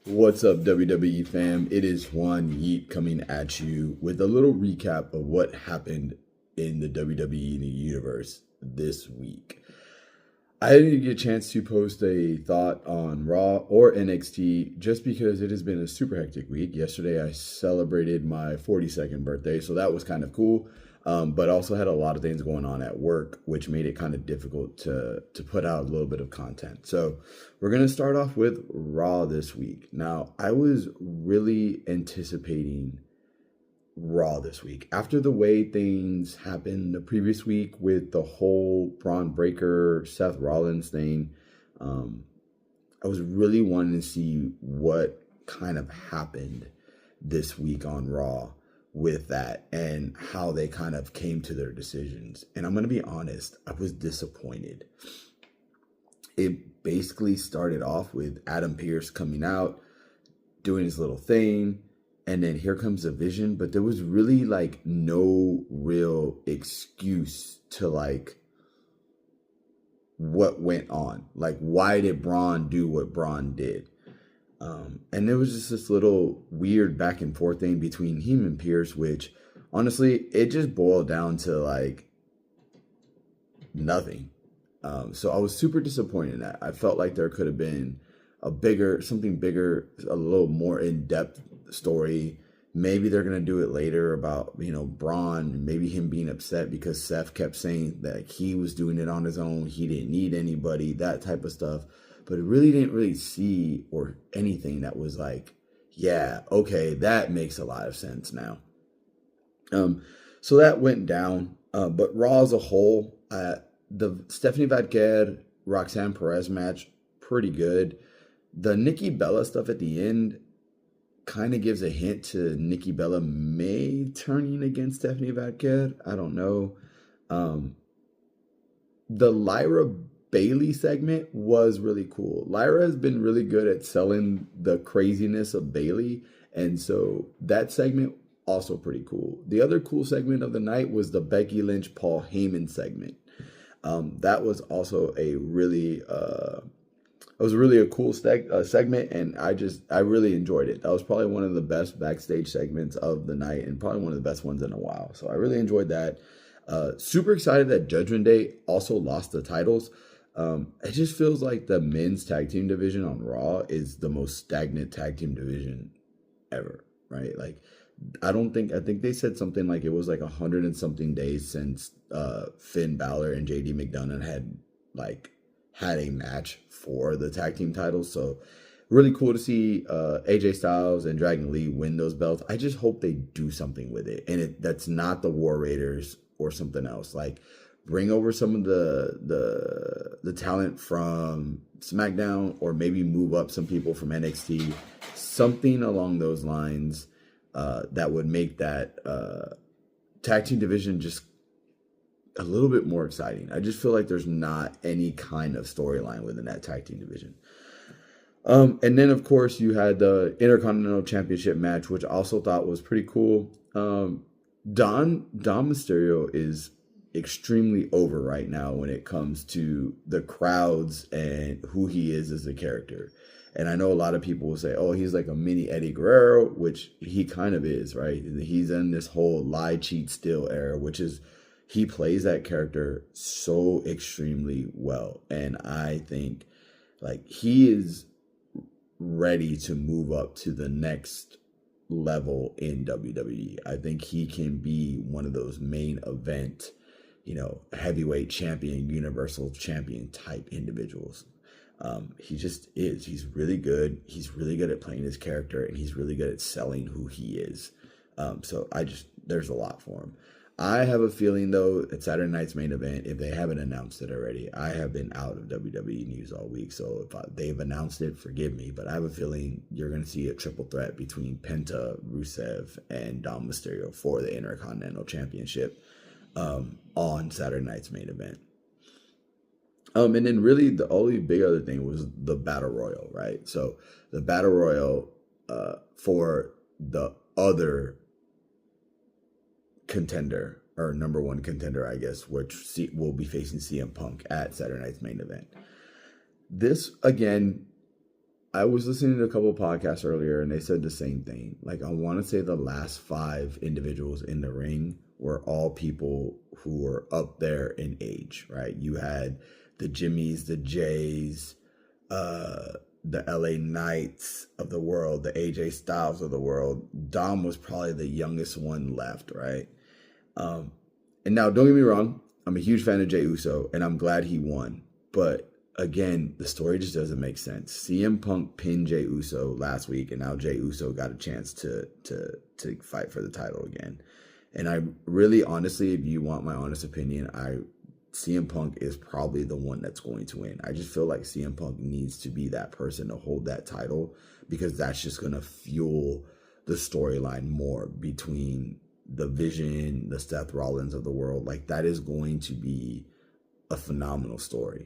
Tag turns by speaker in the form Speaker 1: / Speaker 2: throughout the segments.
Speaker 1: What's up, WWE fam? It is Juan Yeet coming at you with a little recap of what happened in the WWE universe this week. I didn't get a chance to post a thought on Raw or NXT just because it has been a super hectic week. Yesterday, I celebrated my 42nd birthday, so that was kind of cool. But also had a lot of things going on at work, which made it kind of difficult to put out a little bit of content. So we're going to start off with Raw this week. Now, I was really anticipating Raw this week after the way things happened the previous week with the whole Braun Breaker Seth Rollins thing. I was really wanting to see what kind of happened this week on Raw with that and how they kind of came to their decisions. And I'm going to be honest, I was disappointed. It basically started off with Adam Pearce coming out, doing his little thing, and then here comes a vision, but there was really like no real excuse to like what went on. Like, why did Braun do what Braun did? And there was just this little weird back and forth thing between him and Pearce, which honestly, it just boiled down to like nothing. So I was super disappointed in that. I felt like there could have been something bigger, a little more in-depth story. Maybe they're going to do it later about, Braun, maybe him being upset because Seth kept saying that he was doing it on his own. He didn't need anybody, that type of stuff. But it really didn't really see or anything that was like, yeah, okay, that makes a lot of sense now. So that went down. But Raw as a whole, the Stephanie Vadquez, Roxanne Perez match, pretty good. The Nikki Bella stuff at the end kind of gives a hint to Nikki Bella may turning against Stephanie Vadquez. I don't know. The Lyra Bailey segment was really cool. Lyra has been really good at selling the craziness of Bailey, and so that segment also pretty cool. The other cool segment of the night was the Becky Lynch Paul Heyman segment. That was also a really a cool segment, and I really enjoyed it. That was probably one of the best backstage segments of the night, and probably one of the best ones in a while. So I really enjoyed that. Super excited that Judgment Day also lost the titles. It just feels like the men's tag team division on Raw is the most stagnant tag team division ever, right? Like, I think they said something like it was like 100 and something days since Finn Balor and JD McDonough had a match for the tag team titles. So really cool to see AJ Styles and Dragon Lee win those belts. I just hope they do something with it, and that's not the War Raiders or something else. Like, bring over some of the talent from SmackDown, or maybe move up some people from NXT, something along those lines that would make that tag team division just a little bit more exciting. I just feel like there's not any kind of storyline within that tag team division. And then, of course, you had the Intercontinental Championship match, which I also thought was pretty cool. Dom Mysterio is extremely over right now when it comes to the crowds and who he is as a character. And I know a lot of people will say, oh, he's like a mini Eddie Guerrero, which he kind of is, right? He's in this whole lie, cheat, steal era, which is, he plays that character so extremely well. And I think like he is ready to move up to the next level in WWE. I think he can be one of those main event, heavyweight champion, universal champion type individuals. He just is. He's really good. He's really good at playing his character, and he's really good at selling who he is. So there's a lot for him. I have a feeling, though, at Saturday night's main event, if they haven't announced it already, I have been out of WWE news all week, so if they've announced it, forgive me, but I have a feeling you're going to see a triple threat between Penta, Rusev, and Dom Mysterio for the Intercontinental Championship on Saturday night's main event. And then really the only big other thing was the Battle Royal, right? So the Battle Royal for the other contender or number one contender, I guess, which will be facing CM Punk at Saturday Night's main event. This, again, I was listening to a couple of podcasts earlier, and they said the same thing. Like, I want to say the last 5 individuals in the ring were all people who were up there in age, right? You had the Jimmys, the Jays, the LA Knights of the world, the AJ Styles of the world. Dom was probably the youngest one left, right? And now, don't get me wrong, I'm a huge fan of Jey Uso, and I'm glad he won. But again, the story just doesn't make sense. CM Punk pinned Jey Uso last week, and now Jey Uso got a chance to fight for the title again. And I really, honestly, if you want my honest opinion, CM Punk is probably the one that's going to win. I just feel like CM Punk needs to be that person to hold that title, because that's just going to fuel the storyline more between the Vision, the Seth Rollins of the world. Like, that is going to be a phenomenal story.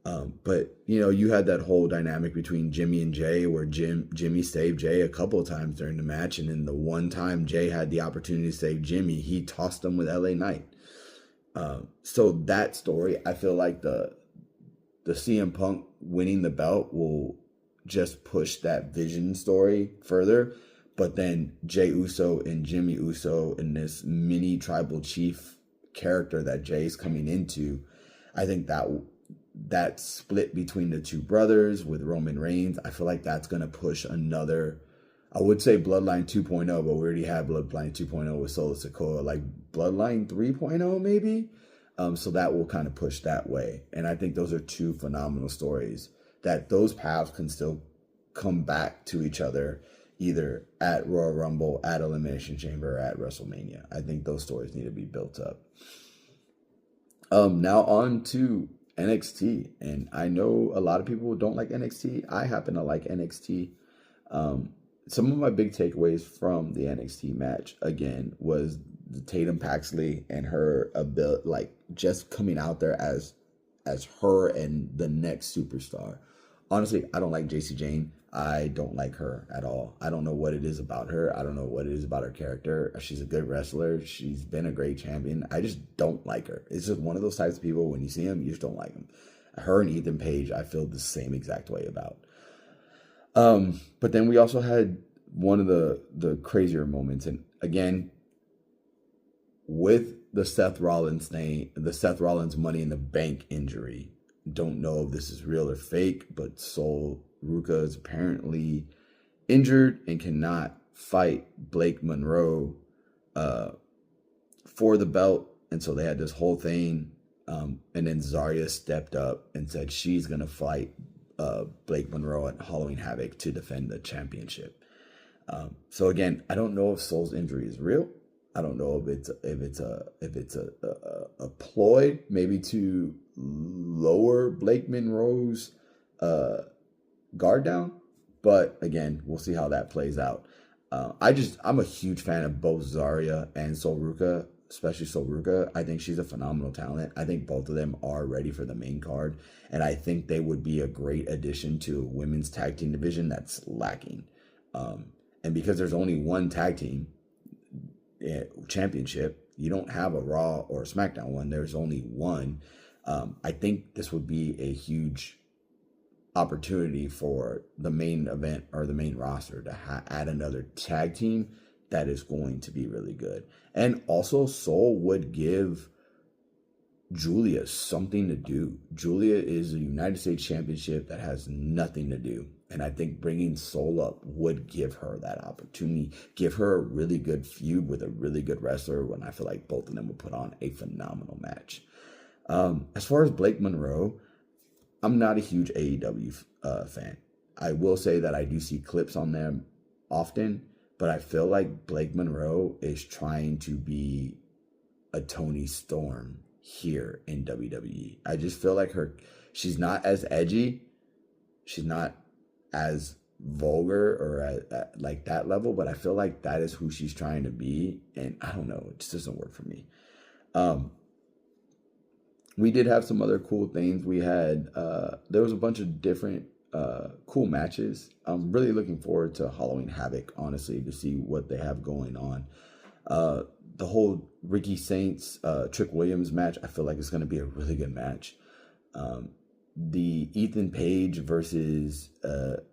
Speaker 1: But, you know, you had that whole dynamic between Jimmy and Jay, where Jimmy saved Jay a couple of times during the match. And then the one time Jay had the opportunity to save Jimmy, he tossed him with LA Knight. So that story, I feel like the CM Punk winning the belt will just push that Vision story further. But then Jey Uso and Jimmy Uso and this mini tribal chief character that Jay's coming into, I think that split between the two brothers with Roman Reigns, I feel like that's going to push another, I would say Bloodline 2.0, but we already have Bloodline 2.0 with Solo Sikoa, like Bloodline 3.0 maybe. So that will kind of push that way. And I think those are two phenomenal stories that those paths can still come back to each other, either at Royal Rumble, at Elimination Chamber, or at WrestleMania. I think those stories need to be built up. Now on to NXT. And I know a lot of people don't like NXT. I happen to like NXT. Some of my big takeaways from the NXT match, again, was the Tatum Paxley and her ability, like, just coming out there as her and the next superstar. Honestly, I don't like JC Jane. I don't like her at all. I don't know what it is about her. I don't know what it is about her character. She's a good wrestler. She's been a great champion. I just don't like her. It's just one of those types of people, when you see them, you just don't like them. Her and Ethan Page, I feel the same exact way about. But then we also had one of the crazier moments. And again, with the Seth Rollins thing, the Seth Rollins Money in the Bank injury, don't know if this is real or fake, but Sol Ruka is apparently injured and cannot fight Blake Monroe for the belt. And so they had this whole thing. And then Zarya stepped up and said she's going to fight Blake Monroe at Halloween Havoc to defend the championship. So again, I don't know if Sol's injury is real. I don't know if it's a ploy, maybe to lower Blake Monroe's guard down. But again, we'll see how that plays out. I'm a huge fan of both Zarya and Sol Ruka, especially Sol Ruka. I think she's a phenomenal talent. I think both of them are ready for the main card, and I think they would be a great addition to a women's tag team division that's lacking. And because there's only one tag team championship, you don't have a Raw or a SmackDown one. There's only one. I think this would be a huge opportunity for the main event or the main roster to add another tag team that is going to be really good. And also, Sol would give Julia something to do. Julia is a United States Championship that has nothing to do. And I think bringing Sol up would give her that opportunity, give her a really good feud with a really good wrestler, when I feel like both of them would put on a phenomenal match. As far as Blake Monroe, I'm not a huge AEW fan. I will say that I do see clips on them often, but I feel like Blake Monroe is trying to be a Toni Storm here in WWE. I just feel like she's not as edgy. She's not as vulgar or at like that level, but I feel like that is who she's trying to be. And I don't know, it just doesn't work for me. We did have some other cool things. We had, there was a bunch of different cool matches. I'm really looking forward to Halloween Havoc, honestly, to see what they have going on. the whole Ricky Saints Trick Williams match, I feel like it's going to be a really good match. The Ethan Page versus the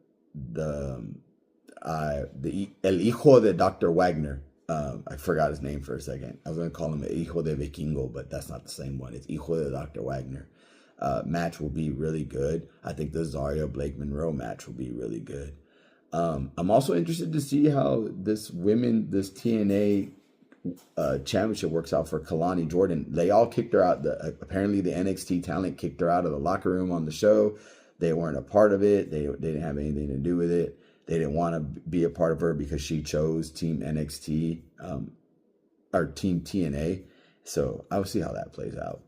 Speaker 1: El Hijo de Dr. Wagner. I forgot his name for a second. I was going to call him El Hijo de Vikingo, but that's not the same one. It's Hijo de Dr. Wagner. Match will be really good. I think the Zarya Blake Monroe match will be really good. I'm also interested to see how this TNA championship works out for Kalani Jordan. They all kicked her out. Apparently the NXT talent kicked her out of the locker room on the show. They weren't a part of it. They didn't have anything to do with it. They didn't want to be a part of her because she chose Team NXT or Team TNA. So I'll see how that plays out.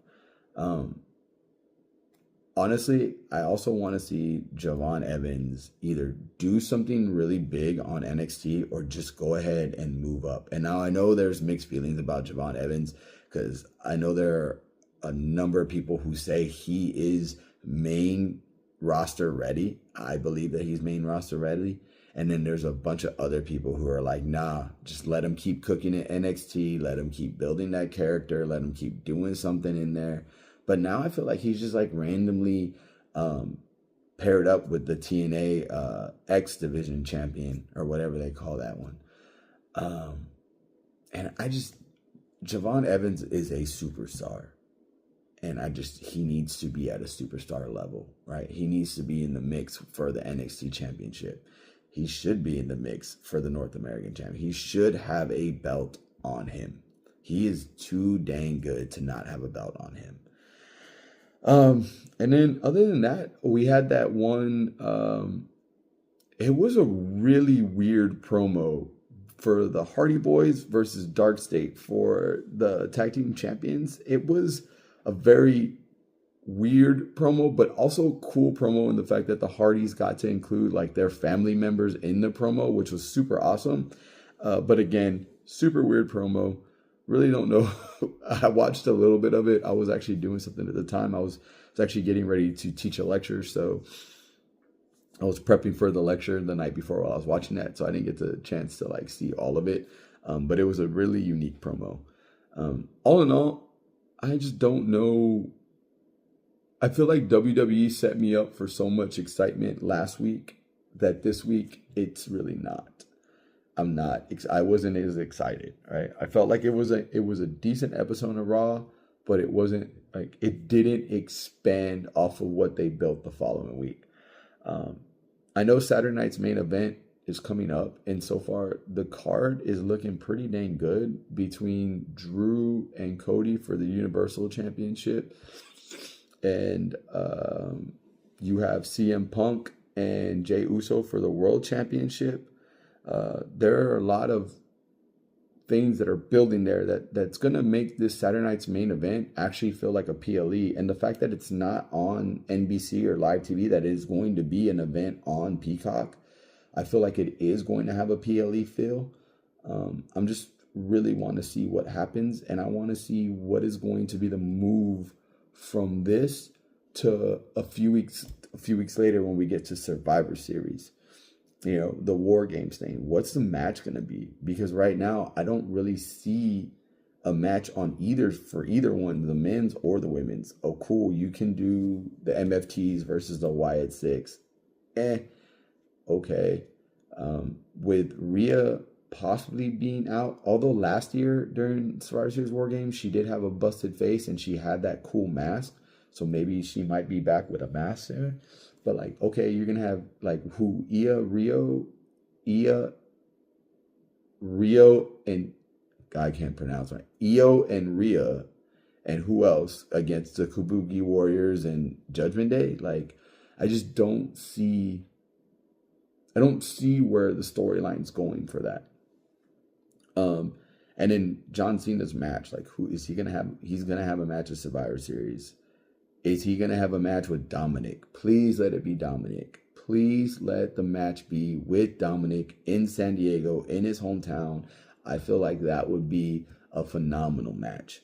Speaker 1: Honestly, I also want to see Javon Evans either do something really big on NXT or just go ahead and move up. And now I know there's mixed feelings about Javon Evans because I know there are a number of people who say he is main roster ready. I believe that he's main roster ready. And then there's a bunch of other people who are like, nah, just let him keep cooking at NXT. Let him keep building that character. Let him keep doing something in there. But now I feel like he's just like randomly paired up with the TNA X Division champion or whatever they call that one. And Javon Evans is a superstar. And he needs to be at a superstar level, right? He needs to be in the mix for the NXT championship. He should be in the mix for the North American champion. He should have a belt on him. He is too dang good to not have a belt on him. And then other than that, we had that one, it was a really weird promo for the Hardy Boys versus Dark State for the tag team champions. It was a very weird promo, but also cool promo in the fact that the Hardys got to include like their family members in the promo, which was super awesome. But again, super weird promo. Really don't know. I watched a little bit of it. I was actually doing something at the time. I was actually getting ready to teach a lecture. So I was prepping for the lecture the night before while I was watching that. So I didn't get the chance to like see all of it. But it was a really unique promo. All in all, I just don't know. I feel like WWE set me up for so much excitement last week that this week it's really not. I wasn't as excited, right? I felt like it was a decent episode of Raw, but it wasn't like it didn't expand off of what they built the following week. I know Saturday night's main event is coming up, and so far the card is looking pretty dang good between Drew and Cody for the Universal Championship, and you have CM Punk and Jey Uso for the World Championship. There are a lot of things that are building there that's going to make this Saturday night's main event actually feel like a PLE. And the fact that it's not on NBC or live TV, that is going to be an event on Peacock, I feel like it is going to have a PLE feel. I'm just really want to see what happens, and I want to see what is going to be the move from this to a few weeks later when we get to Survivor Series. You know, the War Games thing. What's the match going to be? Because right now, I don't really see a match on for either one, the men's or the women's. Oh, cool. You can do the MFTs versus the Wyatt Six. Okay. With Rhea possibly being out, although last year during Survivor Series War Games, she did have a busted face and she had that cool mask. So maybe she might be back with a mask there. But like, okay, you're gonna have like Rio, and I can't pronounce right. Io and Rhea, and who else against the Kabuki Warriors and Judgment Day? Like, I just don't see. I don't see where the storyline's going for that. And then John Cena's match, like, who is he gonna have? He's gonna have a match at Survivor Series. Is he going to have a match with Dominic? Please let it be Dominic. Please let the match be with Dominic in San Diego, in his hometown. I feel like that would be a phenomenal match.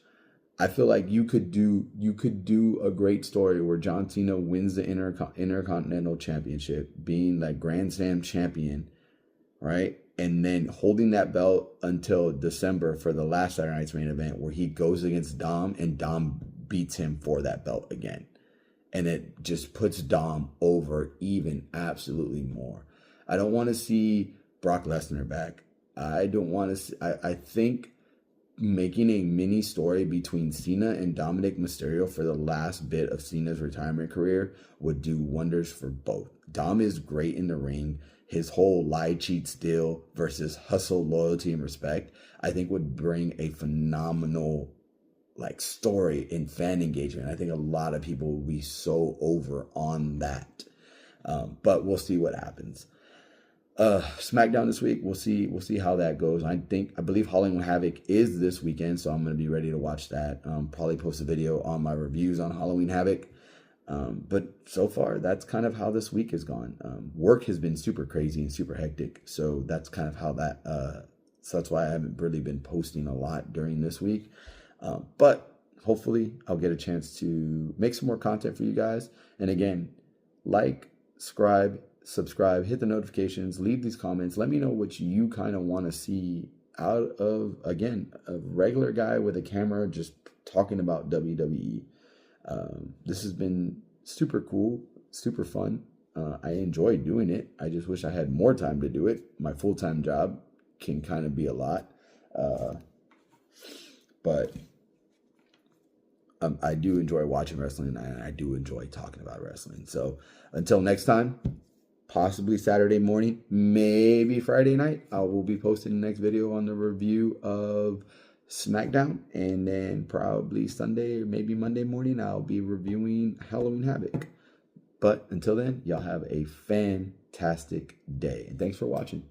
Speaker 1: I feel like you could do a great story where John Cena wins the Intercontinental Championship, being like Grand Slam champion, right? and then holding that belt until December for the last Saturday Night's main event, where he goes against Dom and Dom beats him for that belt again. And it just puts Dom over even absolutely more. I don't want to see Brock Lesnar back. I don't want to see, I think making a mini story between Cena and Dominic Mysterio for the last bit of Cena's retirement career would do wonders for both. Dom is great in the ring. His whole lie, cheat, steal versus hustle, loyalty, and respect, I think would bring a phenomenal story in fan engagement. I think a lot of people will be so over on that. But we'll see what happens. SmackDown this week, we'll see how that goes. I believe Halloween Havoc is this weekend, so I'm going to be ready to watch that. Probably post a video on my reviews on Halloween Havoc. But so far, that's kind of how this week has gone. Work has been super crazy and super hectic, so that's kind of how so that's why I haven't really been posting a lot during this week. But hopefully I'll get a chance to make some more content for you guys. And again, subscribe, hit the notifications, leave these comments. Let me know what you kind of want to see out of, again, a regular guy with a camera just talking about WWE. This has been super cool, super fun. I enjoy doing it. I just wish I had more time to do it. My full-time job can kind of be a lot. But I do enjoy watching wrestling, and I do enjoy talking about wrestling. So until next time, possibly Saturday morning, maybe Friday night, I will be posting the next video on the review of SmackDown. And then probably Sunday or maybe Monday morning, I'll be reviewing Halloween Havoc. But until then, y'all have a fantastic day. And thanks for watching.